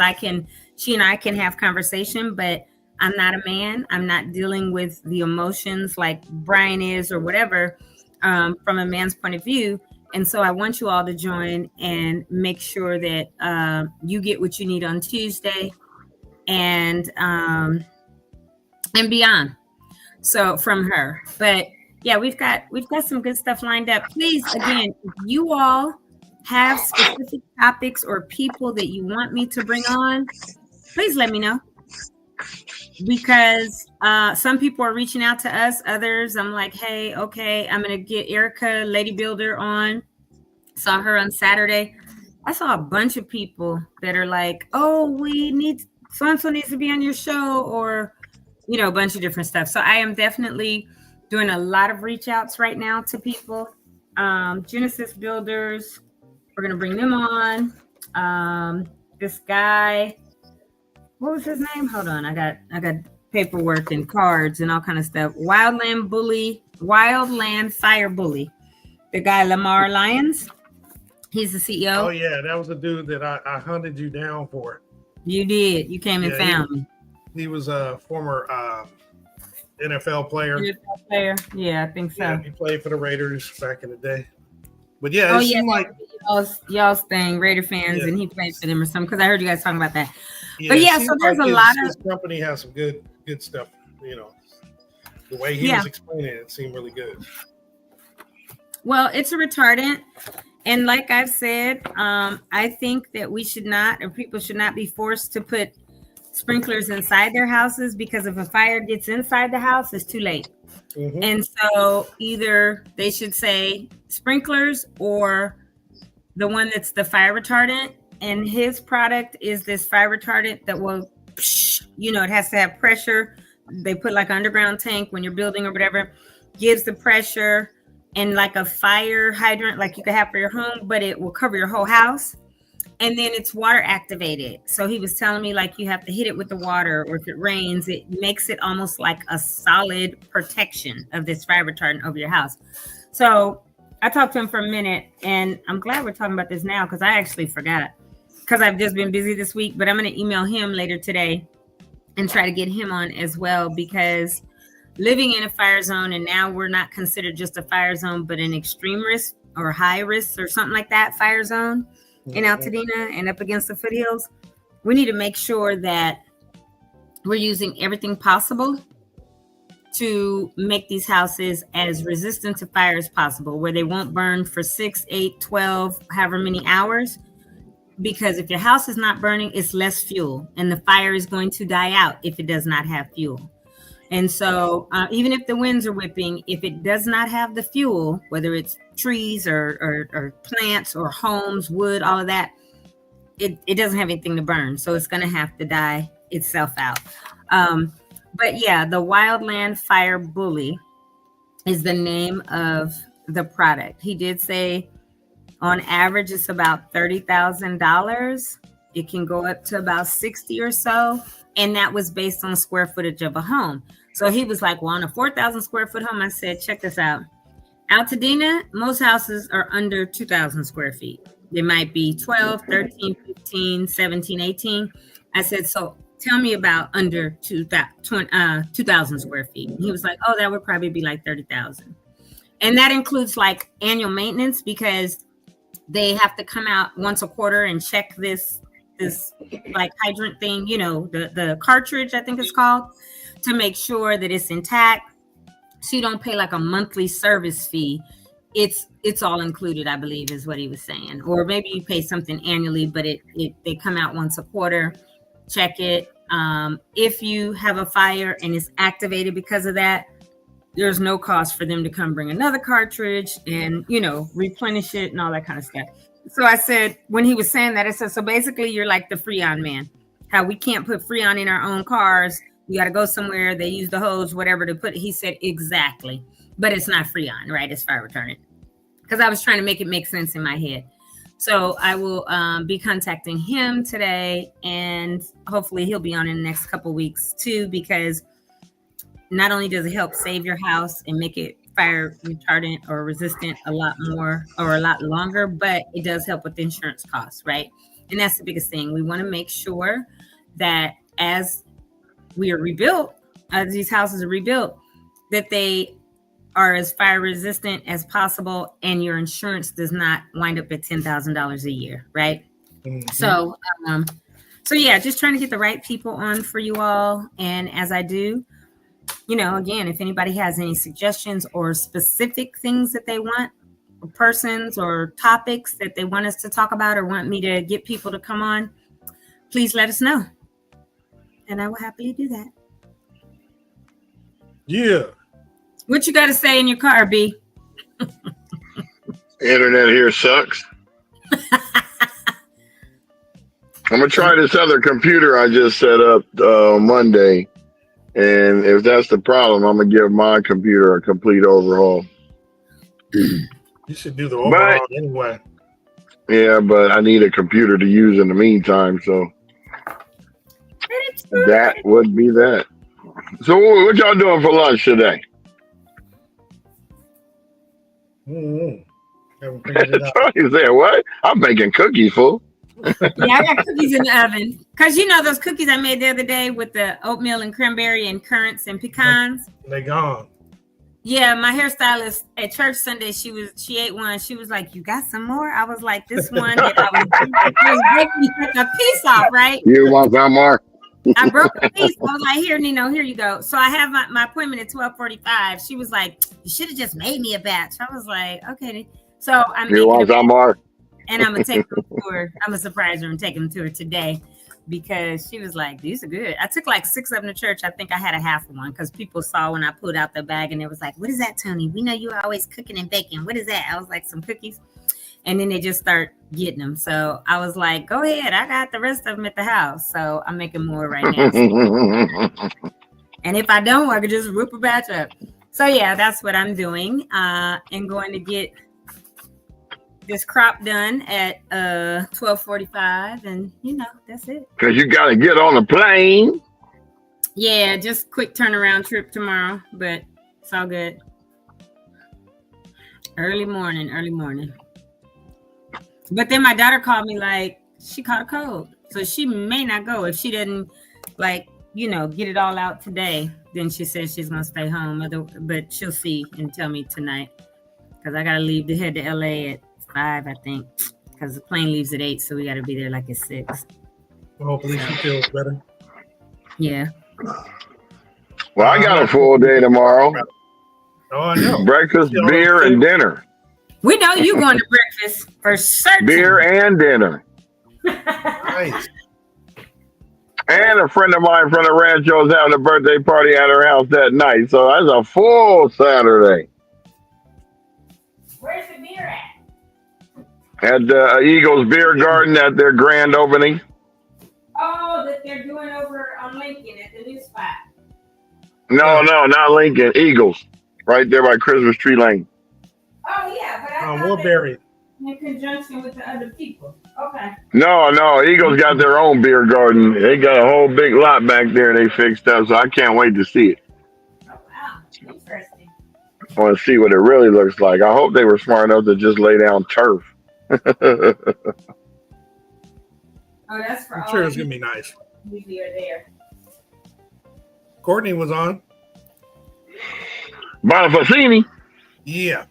she and I can have conversation, but I'm not a man. I'm not dealing with the emotions like Brian is or whatever from a man's point of view. And so I want you all to join and make sure that you get what you need on Tuesday and beyond. So from her, but yeah, we've got some good stuff lined up. Please, again, if you all have specific topics or people that you want me to bring on, please let me know. Because some people are reaching out to us. Others, I'm like, hey, okay, I'm going to get Erica, Lady Builder, on. Saw her on Saturday. I saw a bunch of people that are like, oh, we need, so-and-so needs to be on your show, or, you know, a bunch of different stuff. So I am definitely doing a lot of reach outs right now to people. Genesis Builders, we're going to bring them on. This guy, what was his name? Hold on. I got paperwork and cards and all kind of stuff. Wildland Fire Bully. The guy, Lamar Lyons. He's the CEO. Oh yeah, that was the dude that I hunted you down for. You did. You came and found me. He was a former NFL player. NFL player. Yeah, I think so. Yeah, he played for the Raiders back in the day. But yeah, like y'all's thing, Raider fans, and he played for them or something. Because I heard you guys talking about that. Yeah, but yeah, so there's like a lot of. His company has some good stuff. You know, the way he was explaining it seemed really good. Well, it's a retardant. And like I've said, I think that we should not, or people should not be forced to put sprinklers inside their houses, because if a fire gets inside the house, it's too late. Mm-hmm. And so either they should say sprinklers or the one that's the fire retardant. And his product is this fire retardant that will, you know, it has to have pressure. They put like an underground tank when you're building or whatever, gives the pressure. And like a fire hydrant, like you could have for your home, but it will cover your whole house. And then it's water activated. So he was telling me, like, you have to hit it with the water, or if it rains, it makes it almost like a solid protection of this fire retardant over your house. So I talked to him for a minute, and I'm glad we're talking about this now, because I actually forgot, because I've just been busy this week. But I'm going to email him later today and try to get him on as well, because living in a fire zone, and now we're not considered just a fire zone, but an extreme risk or high risk or something like that fire zone in Altadena and up against the foothills. We need to make sure that we're using everything possible to make these houses as resistant to fire as possible, where they won't burn for 6, 8, 12, however many hours. Because if your house is not burning, it's less fuel, and the fire is going to die out if it does not have fuel. And so even if the winds are whipping, if it does not have the fuel, whether it's trees or plants or homes, wood, all of that, it doesn't have anything to burn. So it's going to have to die itself out. But yeah, the Wildland Fire Bully is the name of the product. He did say on average, it's about $30,000. It can go up to about 60 or so. And that was based on square footage of a home. So he was like, well, on a 4,000 square foot home, I said, check this out. Altadena, most houses are under 2,000 square feet. They might be 12, 13, 15, 17, 18. I said, so tell me about under 2,000 square feet. And he was like, oh, that would probably be like 30,000. And that includes like annual maintenance, because they have to come out once a quarter and check this like hydrant thing, you know, the cartridge, I think it's called, to make sure that it's intact. So you don't pay like a monthly service fee. It's all included, I believe, is what he was saying. Or maybe you pay something annually, but they come out once a quarter, check it. If you have a fire and it's activated because of that, there's no cost for them to come bring another cartridge and, you know, replenish it and all that kind of stuff. So I said, when he was saying that, I said, so basically you're like the Freon man, how we can't put Freon in our own cars. You got to go somewhere. They use the hose, whatever to put it. He said, exactly. But it's not Freon, right? It's fire retardant. Because I was trying to make it make sense in my head. So I will be contacting him today, and hopefully he'll be on in the next couple of weeks too, because not only does it help save your house and make it fire retardant or resistant a lot more or a lot longer, but it does help with insurance costs, right? And that's the biggest thing. We want to make sure that as we are rebuilt, as these houses are rebuilt, that they are as fire resistant as possible, and your insurance does not wind up at $10,000 a year, right? Mm-hmm. So yeah, just trying to get the right people on for you all. And as I do, you know, again, if anybody has any suggestions or specific things that they want, or persons or topics that they want us to talk about or want me to get people to come on, please let us know. and I will happily do that. Yeah. What you got to say in your car, B? Internet here sucks. I'm gonna try this other computer I just set up Monday, and if that's the problem, I'm gonna give my computer a complete overhaul. You should do the overall anyway. Yeah, but I need a computer to use in the meantime, so that would be that. So what y'all doing for lunch today? Haven't figured it out. You said what? I'm making cookies, fool. Yeah, I got cookies in the oven. Because you know those cookies I made the other day with the oatmeal and cranberry and currants and pecans? They gone. Yeah, my hairstylist at church Sunday, she ate one. She was like, "You got some more?" I was like, "This one that I was breaking a piece off, right?" You want some more? I broke a piece. I was like, "Here, Nino, here you go." So I have my appointment at 12:45. She was like, "You should have just made me a batch." I was like, "Okay." So I'm You want some more? and I'm gonna take them to her. I'm gonna surprise her and take them to her today because she was like, "These are good." I took like 6 of them to church. I think I had a half of one because people saw when I pulled out the bag and it was like, "What is that, Tony? We know you're always cooking and baking. What is that?" I was like, "Some cookies." And then they just start getting them. So I was like, "Go ahead. I got the rest of them at the house." So I'm making more right now. And if I don't, I could just rip a batch up. So yeah, that's what I'm doing. And going to get this crop done at 12:45, and that's it. Cause you gotta get on a plane. Yeah, just quick turnaround trip tomorrow, but it's all good. Early morning. But then my daughter called me like she caught a cold, so she may not go if she didn't get it all out today. Then she says she's gonna stay home, but she'll see and tell me tonight because I gotta leave to head to LA at 5, I think, because the plane leaves at 8, so we got to be there like at 6. Well, hopefully she feels better. Yeah. Well, I got a full day tomorrow. Oh, I know. Breakfast, beer, and dinner. We know you going to breakfast for certain. Beer and dinner. Nice. And a friend of mine from the Rancho is having a birthday party at her house that night, so that's a full Saturday. Where's the beer at? At the Eagles Beer Garden at their grand opening. Oh, that they're doing over on Lincoln at the new spot. No, not Lincoln. Eagles. Right there by Christmas Tree Lane. Oh, yeah, but I thought Woodbury. in conjunction with the other people. Okay. No. Eagles got their own beer garden. They got a whole big lot back there they fixed up, so I can't wait to see it. Oh, wow. Interesting. I want to see what it really looks like. I hope they were smart enough to just lay down turf. Oh, that's for I'm all sure it's going to be nice. usually are there. Courtney was on. Bonifacini. Yeah.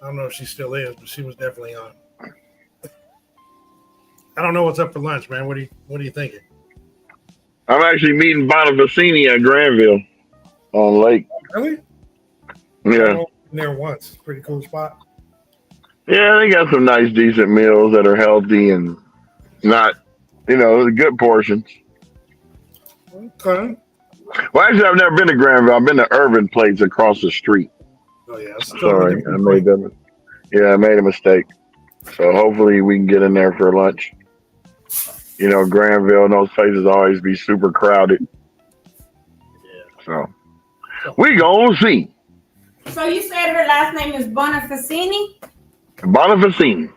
I don't know if she still is, but she was definitely on. I don't know what's up for lunch, man. What are you thinking? I'm actually meeting Bonifacini at Granville on Lake. Really? Yeah. I've been there once. Pretty cool spot. Yeah, they got some nice, decent meals that are healthy and not, good portions. Okay. Well, actually, I've never been to Granville. I've been to Urban Place across the street. Oh, yeah. Sorry, I made a mistake. So hopefully we can get in there for lunch. Granville and those places always be super crowded. Yeah. So we gonna see. So you said her last name is Bonifacini? Bonifacini.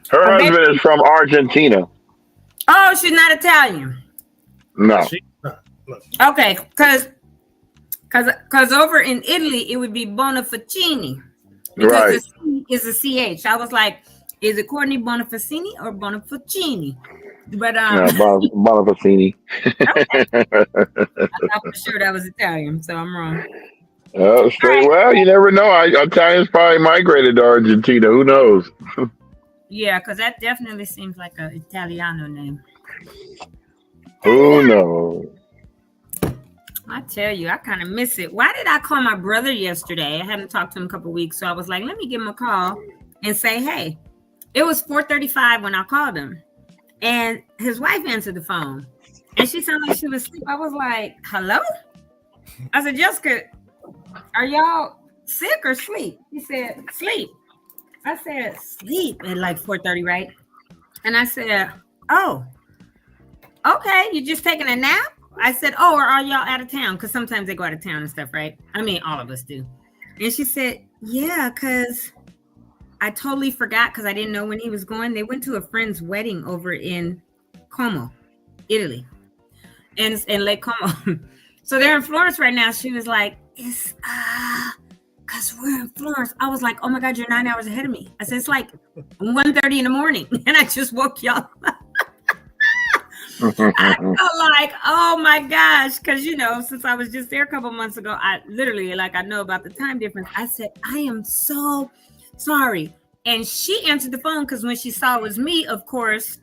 Her husband is from Argentina. Oh, she's not Italian. No. Okay, because over in Italy it would be Bonifacini because Right. the C is a CH. I was like, is it Courtney Bonifacini or Bonifacini? But Bonifacini. okay. I thought for sure that was Italian, so I'm wrong. Straight. Well, you never know. Italians probably migrated to Argentina. Who knows? Yeah, because that definitely seems like an Italiano name. Who knows? I tell you, I kind of miss it. Why did I call my brother yesterday? I hadn't talked to him a couple of weeks, so I was like, let me give him a call and say, hey. It was 4:35 when I called him, and his wife answered the phone. And she sounded like she was asleep. I was like, hello? I said, Jessica, are y'all sick or sleep? He said, sleep. I said, sleep at like 4:30, right? And I said, oh, okay, you just taking a nap? I said, oh, or are y'all out of town? Because sometimes they go out of town and stuff, right? I mean, all of us do. And she said, yeah, because I totally forgot because I didn't know when he was going. They went to a friend's wedding over in Como, Italy, in Lake Como. So they're in Florence right now. She was like, it's because we're in Florence. I was like, oh my God, you're 9 hours ahead of me. I said, it's like 1:30 in the morning. And I just woke y'all up. I felt like, oh my gosh, because since I was just there a couple months ago, I literally I know about the time difference. I said, I am so sorry. And she answered the phone because when she saw it was me, of course,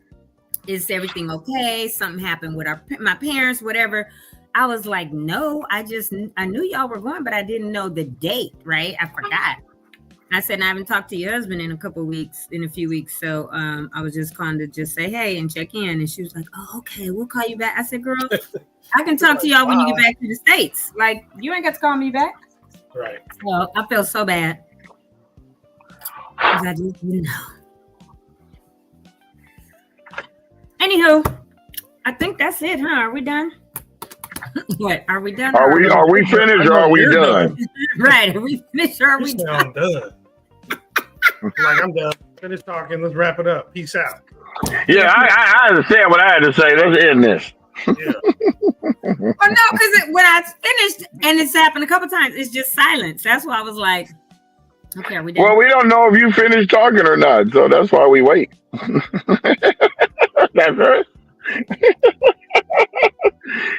is everything okay? Something happened with my parents, whatever. I was like, no, I knew y'all were going, but I didn't know the date, right? I forgot. I said, I haven't talked to your husband in a few weeks. So I was just calling to just say, hey, and check in. And she was like, oh, okay, we'll call you back. I said, girl, I can talk to y'all when you get back to the States. Like, you ain't got to call me back. Right. Well, I felt so bad. Because I just didn't know. Anywho, I think that's it, huh? Are we done? What? Are we done? Are we finished or are we done? Right. Are we finished or are we done? I'm done. Like, I'm done. Finish talking. Let's wrap it up. Peace out. Yeah, I understand what I had to say. Let's end this. Yeah. Well, no, because when I finished, and it's happened a couple times, it's just silence. That's why I was like, okay, are we done? Well, we don't know if you finished talking or not, so that's why we wait. That's right.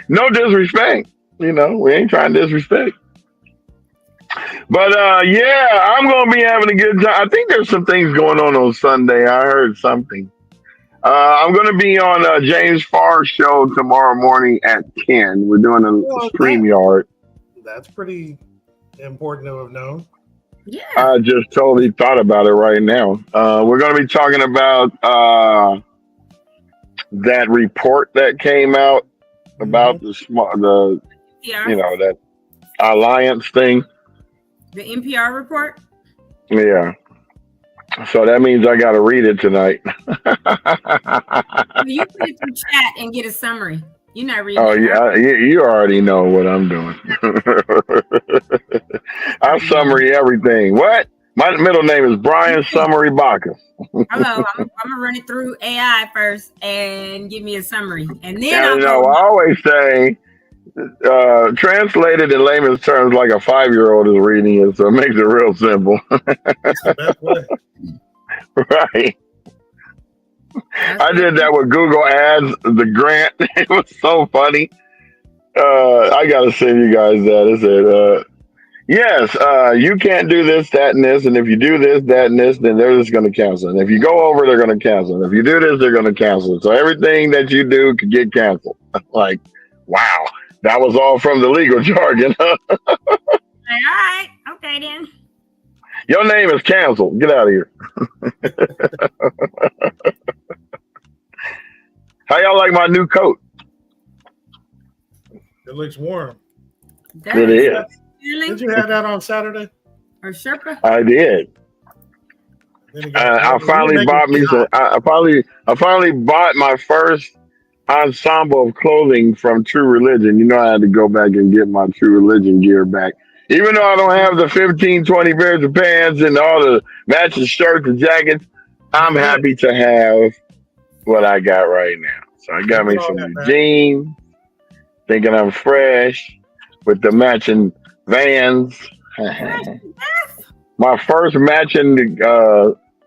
No disrespect. We ain't trying to disrespect. But yeah, I'm gonna be having a good time. I think there's some things going on Sunday. I heard something. I'm gonna be on James Farr's show tomorrow morning at 10. We're doing a StreamYard. That's pretty important to have known. Yeah. I just totally thought about it right now. We're gonna be talking about that report that came out about the that alliance thing. The NPR report? Yeah. So that means I got to read it tonight. You put it through chat and get a summary. You're not reading. Oh, yeah. You already know what I'm doing. I summary everything. What? My middle name is Brian Summary Bacchus. Hello. I'm going to run it through AI first and give me a summary. And then I always say, translated in layman's terms like a 5-year-old is reading it, so it makes it real simple. Right. I did that with Google Ads, the grant. It was so funny. I gotta send you guys that. It said, yes, you can't do this, that, and this, and if you do this, that, and this, then they're just gonna cancel. And if you go over, they're gonna cancel. And if you do this, they're gonna cancel. So everything that you do could get canceled. Like, wow. That was all from the legal jargon. All right. Okay, then. Your name is canceled. Get out of here. How y'all like my new coat? It looks warm. It is. Did you have that on Saturday? Or Sherpa? I did. I finally bought me some. I finally bought my first ensemble of clothing from True Religion. I had to go back and get my True Religion gear back. Even though I don't have the 15, 20 pairs of pants and all the matching shirts and jackets, I'm happy to have what I got right now. So I got me some new jeans, thinking I'm fresh with the matching Vans. My first matching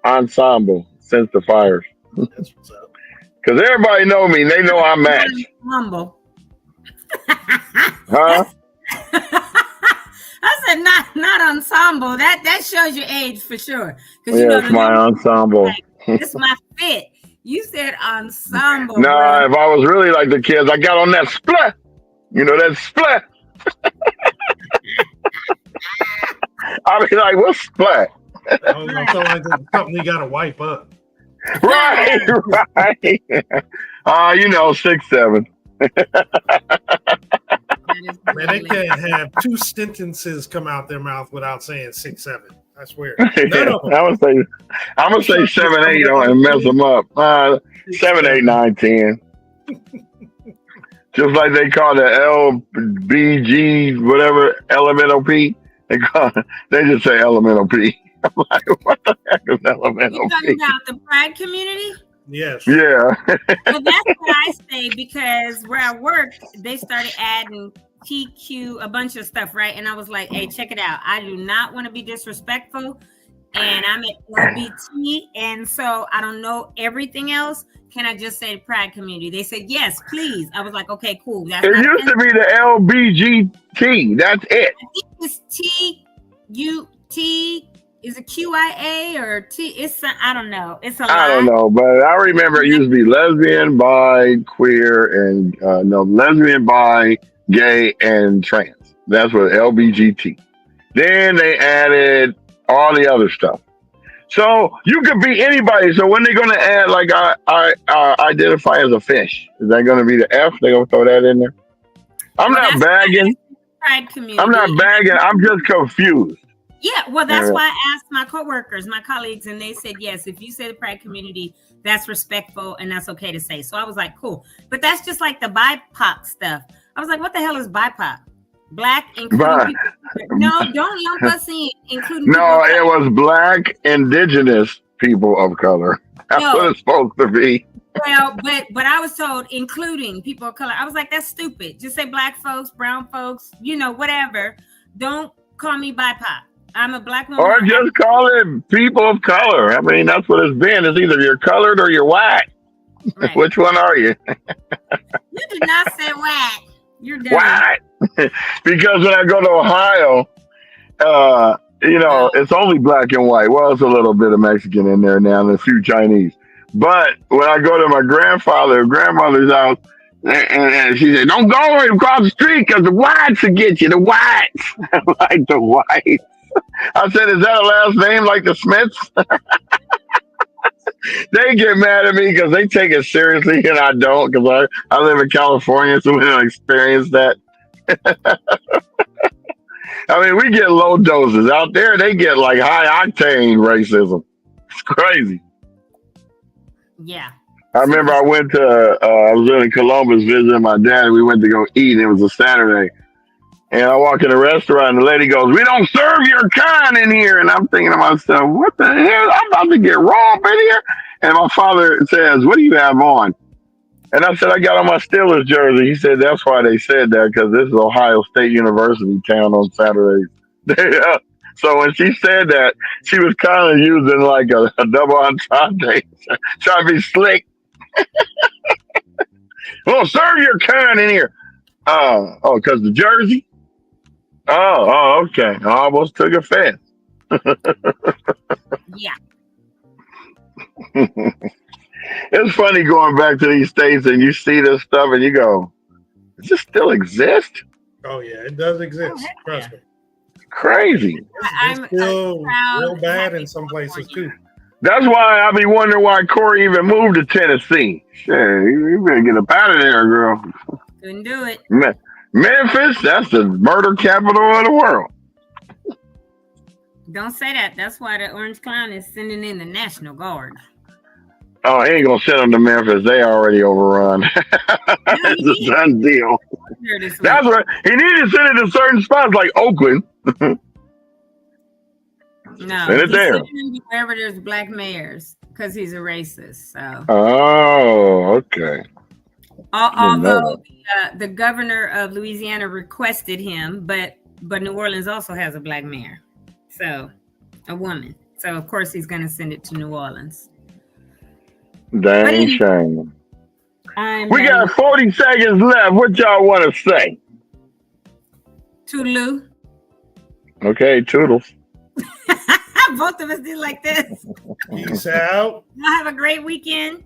ensemble since the fires. That's what's up. Because everybody know me. They know I match. Humble. Huh? I said not ensemble. That shows your age for sure. Yeah, it's my ensemble. It's my fit. You said ensemble. Nah, if I was really like the kids, I got on that splat. That splat. I'll be like, what's splat? I don't feel like that's something you got to wipe up. Right. 6'7". Man, they can't have two sentences come out their mouth without saying 6-7. I swear. None Yeah, of them. I'm gonna say 7-8 on and mess them up. 7, 8, 9, 10. Just like they call the LBG whatever elemental P. They just say elemental P. I'm like, what the heck is elemental You talking P? about the Pride community? Yes. Yeah. Well, that's what I say, because where I work, they started adding TQ, a bunch of stuff, right? And I was like, hey, check it out. I do not want to be disrespectful. And I'm at LBT. And so I don't know everything else. Can I just say the Pride community? They said, yes, please. I was like, okay, cool. That's It used to be the LBGT. That's it. I think it's TUT. Is it QIA or T? It's I don't know. It's a lot. I don't know, but I remember it used to be lesbian, bi, queer, and lesbian, bi, gay, and trans. That's what LBGT. Then they added all the other stuff. So you could be anybody. So when they're going to add, like, I identify as a fish, is that going to be the F? They're going to throw that in there? I'm not bagging. Pride community. I'm not bagging. I'm just confused. Yeah, well, that's why I asked my coworkers, my colleagues, and they said, yes, if you say the Pride community, that's respectful and that's okay to say. So I was like, cool. But that's just like the BIPOC stuff. I was like, what the hell is BIPOC? Black, including people. No, don't lump us in, including No, it was Black Indigenous people of color. That's what it's supposed to be. Well, but I was told including people of color. I was like, that's stupid. Just say Black folks, brown folks, whatever. Don't call me BIPOC. I'm a Black woman. Or just call it people of color. I mean, that's what it's been. It's either you're colored or you're white. Right. Which one are you? You did not say white. You're done. White. Because when I go to Ohio, it's only black and white. Well, it's a little bit of Mexican in there now and a few Chinese. But when I go to my grandmother's house, and she said, don't go across the street because the whites will get you. The whites. I'm like, the whites. I said, is that a last name like the Smiths? They get mad at me because they take it seriously and I don't, because I live in California, so we don't experience that. I mean, we get low doses. Out there, they get like high octane racism. It's crazy. Yeah. I remember I went to, I was in Columbus visiting my dad, and we went to go eat, and it was a Saturday. And I walk in a restaurant, and the lady goes, we don't serve your kind in here. And I'm thinking to myself, what the hell? I'm about to get robbed in here. And my father says, what do you have on? And I said, I got on my Steelers jersey. He said, that's why they said that, because this is Ohio State University town on Saturdays. So when she said that, she was kind of using like a double entendre, trying to be slick. Well, serve your kind in here. Because the jersey? Oh, okay. I almost took offense. Yeah. It's funny going back to these states and you see this stuff and you go, does this still exist? Oh, yeah, it does exist. Trust me. Crazy. It's still real bad in some places, too. That's why I be wondering why Corey even moved to Tennessee. Shit, you better get up out of there, girl. Couldn't do it. Memphis, that's the murder capital of the world. Don't say that. That's why the Orange Clown is sending in the National Guard. Oh, he ain't gonna send them to Memphis. They already overrun. It's a done deal. That's right. He needed to send it to certain spots like Oakland. No, send it there. Wherever there's black mayors, because he's a racist. So. Oh, okay. Although the governor of Louisiana requested him, but New Orleans also has a black mayor, so a woman. So of course he's going to send it to New Orleans. Dang shame. We got 40 seconds left. What y'all want to say? Toodaloo. Okay, toodles. Both of us did like this. Peace out. Y'all have a great weekend.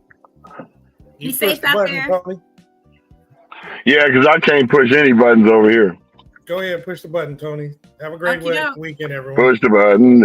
Be safe out there. Tony. Yeah, because I can't push any buttons over here. Go ahead, push the button, Tony. Have a great weekend, everyone. Push the button.